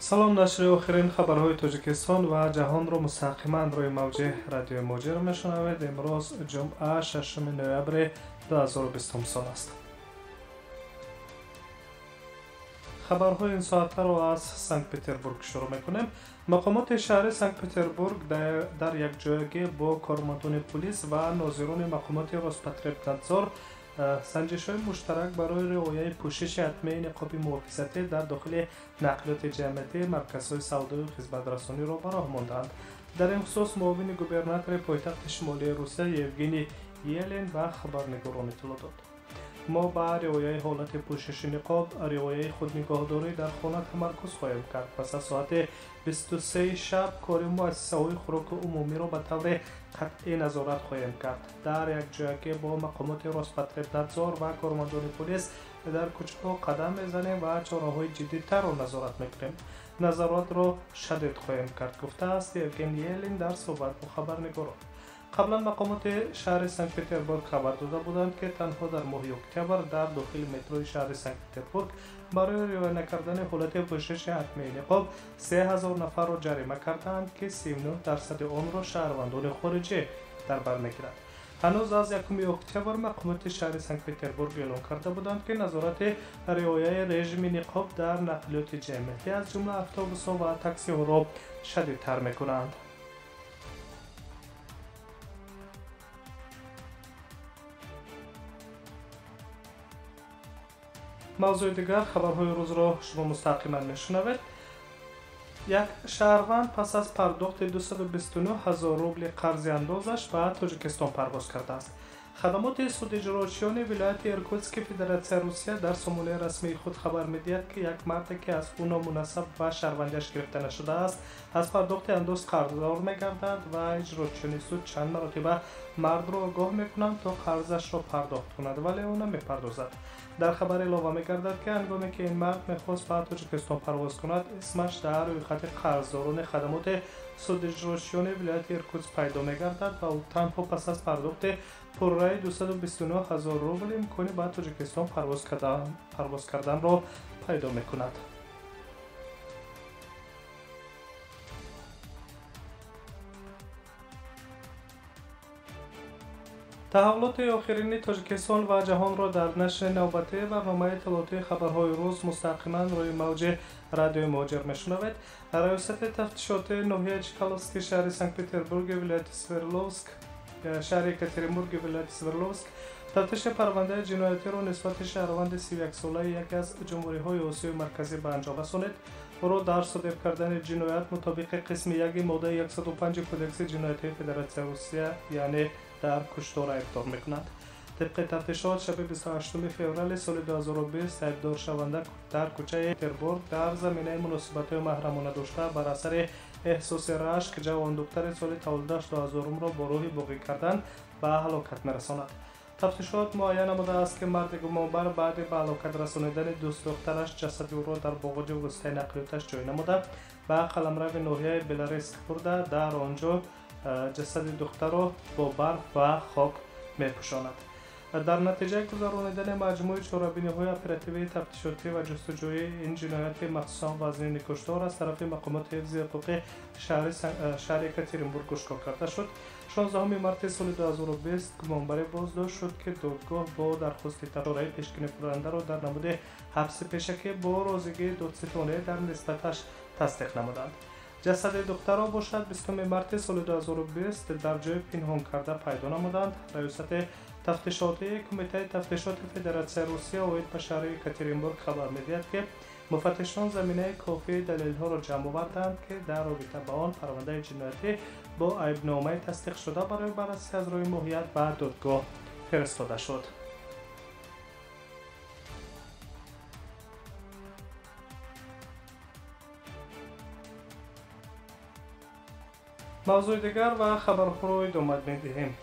салом, нашри охирин хабарҳои тоҷикистон ва ҷаҳонро мустақиман рӯи мавҷи радиои Моҷир мешунавед. имрӯз ҷумъа 6 ноябри 2020 сол аст. хабарҳои ин соатаро аз Санкт Петербург шурӯъ мекунем. мақомоти шаҳри Санкт Петербург дар якҷоягӣ бо кормандони пулис ва нозирони мақомоти Роспотребнадзор санҷишҳои муштарак барои риояи пӯшиши ҳатмии ниқоби муҳофизатӣ дар дохили нақлиёти ҷамъиятӣ, марказҳои савдою хизматрасониро ба роҳ монданд. дар ин хусус муовини губернатори пойтахти шимолии Русия Евгений Елин ба хабарнигорон иттилоъ дод. мо ба риояи ҳолати пӯшиши ниқоб, риояи худнигоҳдорӣ дар хона тамаркуз хоҳем кард. пас аз соати 23 шаб кори муассисаҳои хӯроку умумиро ба таври қатъӣ назорат хоҳем кард. дар якҷоягӣ бо мақомоти Роспотребнадзор ва кормандони пулис дар кӯчаҳо қадам мезанем ва чораҳои ҷиддитарро назорат мекунем. назоратро шадид хоҳем кард, гуфтааст Евгений Елин дар суҳбат бо хабарнигорон. қаблан мақомоти шаҳри Санкт Петербург хабар дода буданд, ки танҳо дар моҳи октябр дар дохили метрои шаҳри Санкт Петербург барои риоя накардани ҳолати пӯшиши ҳатмии ниқоб 3000 нафарро ҷарима карданд, ки 39% онро шаҳрвандони хориҷӣ дар бар мегирад. ҳанӯз аз 1 октябр мақомоти шаҳри Санкт Петербург эълон карда буданд, ки назорати риояи режими ниқоб дар нақлиёти ҷамъиятӣ аз ҷумла автобусҳо ва таксиҳоро шадидтар мекунанд. мавзӯи дигар хабарҳои рӯзро шумо мустақиман мешунавед. як шаҳрванд пас аз пардохти 229 000 рубли қарзи андозаш ба Тоҷикистон парвоз кардааст. хадамоти судиҷрочиёни вилояти Иркутски Федератсияи Русия дар сомонаи расмии худ хабар медиҳад, ки як марде, ки аз ӯ номунасаб ва шаҳрвандиаш гирифта нашудааст, аз пардохти андоз қарздор мегардад ва иҷрочиёни суд чанд маротиба мардро огоҳ мекунанд, то қарзашро пардохт кунад, вале ӯ намепардозад. дар хабар илова мегардад, ки ҳангоме ки ин мард мехост ба Тоҷикистон парвоз кунад, исмаш дар рӯйхати қарздорони хадамоти судиҷрочиёни вилояти Иркутск пайдо мегардад ва ӯ танҳо пас аз пардохти пурраи 229 000 рубл имкони ба Тоҷикистон парвоз карданро пайдо мекунад. таҳаввулоти охирини Тоҷикистон ва ҷаҳонро дар нашри навбатии барномаи иттилоотии хабарҳои рӯз мустақиман рӯи мавҷи радиои Моҷир мешунавед. раёсати тафтишоти ноҳияи Чкаловски шаҳри Санкт Петербурги вилояти Свердловск шаҳри Екатеринбурги вилояти Свердловск тафтиши парвандаи ҷиноятиро нисбати шаҳрванди 31-солаи яке аз ҷумҳуриҳои Осиёи Марказӣ ба анҷом расонид. ӯро дар содир кардани ҷиноят мутобиқи қисми 1 моддаи 105 Кодекси ҷиноятии Федератсияи Русия, яъне дар куштор айбдор мекунад. طبق تفتیشات شب 28 فوریه سال 2020 ایبدارشونده در کوچه پتربورگ در زمینه مناسبت‌های محرمانه داشته بر اثر احساس رشک جوان دختر سال تولدش 2000 را با راهی باقی کردن به هلاکت می‌رساند. تفتیشات معین نموده است که مرد گمانبر بعد به هلاکت رسانیدن دوست دخترش جسد او را در باغچه وسطای نقلیاتش جای نموده به قلمرو ناحیه بلاریسک برده در آنجا جسد دختر را با برف و خاک می‌پوشاند. در نتیجه گذرانیدن مجموعه چاره‌بینی‌های اپراتیوی تفتیشاتی و جستجوی این جنایت مخصوصاً وزنی کشتار از طرف مقامات حفظ حقوق شهر یکاترینبورگ اشغال کرده شد. 16 مارس سال 2020 گمانبری بازداشت شد که دادگاه با درخواست چاره پیشگیری کننده را در نمود حبس پیشکی با رازیگی دادستانی در نسبتش تصدیق نمودند. جسد دختر را باشد 20 مارس سال 2020 در جای پنهان کرده پیدا نمودند. ریاست تفتیشاتی کمیته تفتیشات فدراسیای روسیه اوید به شهر یکاترینبورگ خبر می‌دهد که مفتشان زمینه کافی دلیل‌ها را جمع آوردند که در رابطه با آن پرونده جنایتی با عیبنامه تصدیق شده برای بررسی از روی ماهیت به دادگاه فرستاده شد. موضوع دیگر و خبرها را ادامه می‌دهیم.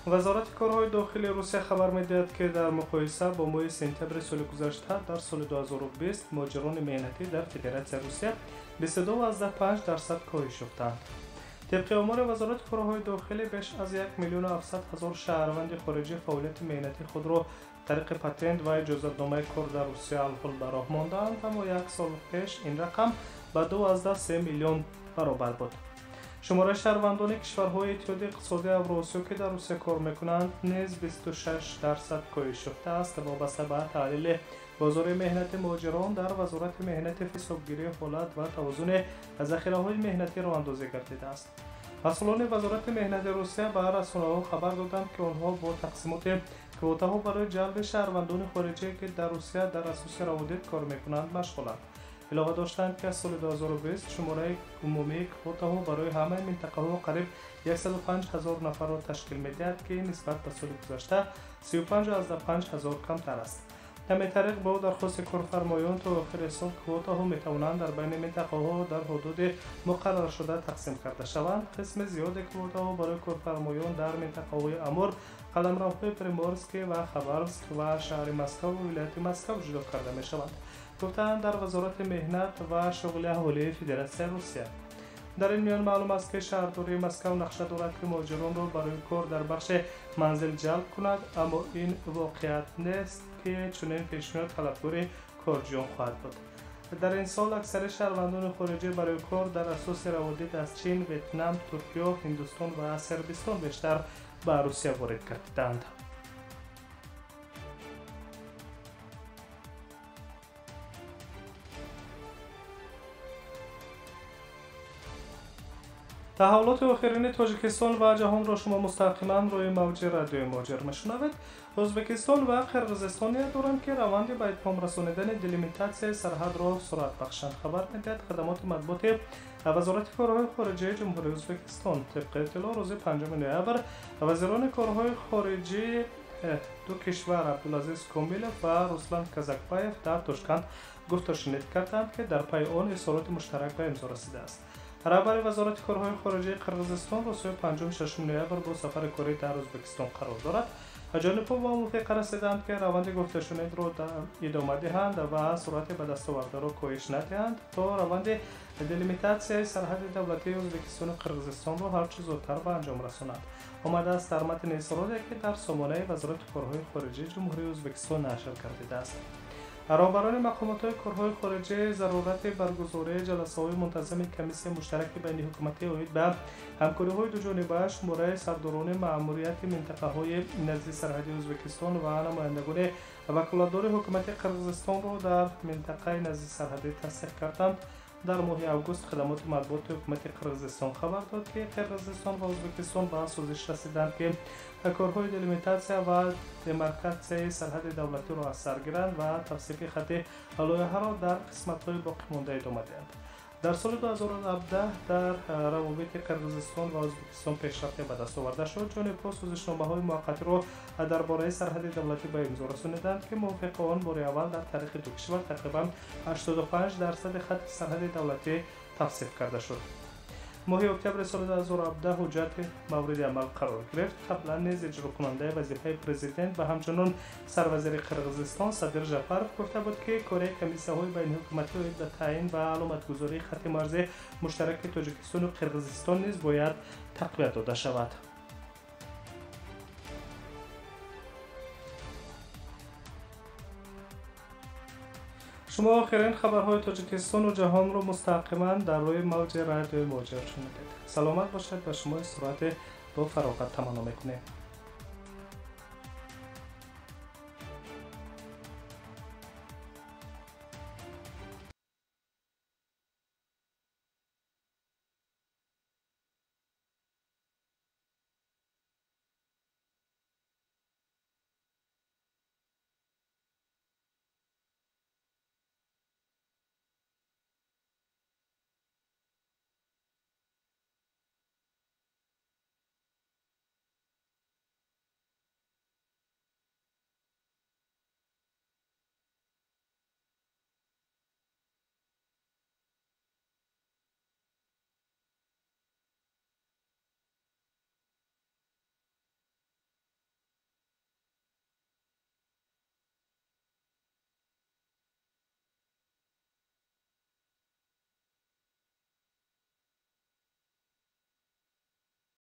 وزارت کارهای داخلی روسیه خبر می‌دهد که در مقایسه با ماه سپتامبر سال گذشته در سال 2020 مهاجران مهنتی در فدراسیای روسیه 22.5% کاهش یافتند. طبق آمار وزارت کارهای داخلی بیش از 1,700,000 شهروند خارجی فعالیت مهنتی خود را طریق پتنت و اجازه‌نامه کار در روسیه الحال به راه ماندند، اما یک سال پیش این رقم به 2.3 میلیون برابر بود. شماره شهروندان کشورهای اتحادیه اقتصادی اوراسیا که در روسیه کار میکنند نیز 26% کاهش یافته است. وابسته به تحلیل بازار مهنت مهاجران در وزارت مهنت حسابگیری حالت و توازن ذخیره‌های مهنتی راه اندازی گردیده است. مسئولان وزارت مهنت روسیه به رسانه‌ها خبر دادند که آنها با تقسیمات کوتاها برای جلب شهروندان خارجی که در روسیه در اساس روابط کار میکنند مشغولند. علاوه داشتند که از سال 2020 شماره عمومی کوتاها برای همه منطقه‌ها قریب 105,000 نفر را تشکیل می‌دهد که نسبت به سال گذشته 35,500 کمتر است. همین طریق با درخواست کارفرمایان تا آخر سال کوتاها می‌توانند در بین منطقه‌ها در حدود مقرر شده تقسیم کرده شوند. قسم زیاد کوتاها برای کارفرمایان در منطقه‌های امور، قلمروهای پریمورسک و خبرسک و شهر مسکو و ولایت مسکو جدا کرده می‌شوند. گفتند در وزارت مهنت و شغل اهالی فدراسیون روسیه. در این میان معلوم است که شهرداری مسکو نقشه دارد که مهاجران را برای کار در بخش منزل جلب کند، اما این واقعیت نیست که چنین پیش میاد طلبکار کارجویان خواهد بود. در این سال اکثر شهروندان خارجی برای کار در اساس روابط از چین، ویتنام، ترکیه، هندوستان و صربستان بیشتر به روسیه وارد گردیدند. تحولات آخرین تاجیکستان و جهان را شما مستقیما روی موج رادیو مهاجر میشنوید. ازبکستان و قرقیزستان نیت دارند که روند به اتمام رسانیدن دلیمیتاسیون سرحد را سرعت بخشند. خبر می‌دهد خدمات مطبوعاتی وزارت کارهای خارجه جمهوری ازبکستان طبق اطلاع روز 5 نوامبر وزیران کارهای خارجه دو کشور عبدالعزیز کامیلوف و رسلان کازاکبایف در تاشکند گفت و شنید کردند که در پی آن اظهارات مشترک به امضا رسیده است. رهبر وزارت کارهای خارجه قرقیزستان روز 5 نوامبر با سفر کاری در ازبکستان قرار دارد. جانب‌ها با موافقه رسیدند که روند گفت و شنید را ادامه دهند و سرعت به دستاورد را کاهش ندهند تا روند دلیمیتاسیون سرحد دولتی ازبکستان و قرقیزستان را هر چه زودتر به انجام رسانند. آمده است در متن اظهاراتی که در سامانه وزارت کارهای خارجه جمهوری ازبکستان نشر گردیده است. رهبران مقامات کارهای خارجه ضرورت برگزاری جلسه‌های منتظم کمیسیون مشترک بین حکومتی اوید به همکاری‌های دوجانبه شماره سرداران مأموریت منطقه‌های نزدیک سرحدی ازبکستان و نمایندگان وکالتدار حکومت قرقیزستان را در منطقه نزدیک سرحدی تصدیق کردند. در ماه اوگوست خدمات مطبوعات حکومت قرقیزستان خبر داد که قرقیزستان و ازبکستان به سازش رسیدند که کارهای دلیمیتاسیون و دمارکاسیون سرحد دولتی را از سر گیرند و توسعه خط لایحه را در قسمت‌های باقی مانده ادامه دهند. در سال 2017 در روابط قرقیزستان و ازبکستان پیشرفتی به دست آورده شد. جانب‌ها سازشنامه‌های موقتی را درباره سرحد دولتی به امضا رسانیدند که موافق آن بار اول در تاریخ دو کشور تقریباً 85% خط سرحد دولتی تفسیر کرده شد. ماه اکتبر سال 2017 حجت مورد عمل قرار گرفت. قبلا نیز اجرا کننده وظیفه پرزیدنت و همچنین سروزیر قرقیزستان صادق جعفرov گفته بود که کار کمیسیون‌های بین حکومتی به تعیین و علامتگذاری خط مرزی مشترک تاجیکستان و قرقیزستان نیز باید تقویت داده شود. شما آخرین خبرهای تاجیکستان و جهان را مستقیما در روی موج رادیو مهاجر شنیدید. سلامت باشید و شما استراحت با فراغت تمنا میکنیم.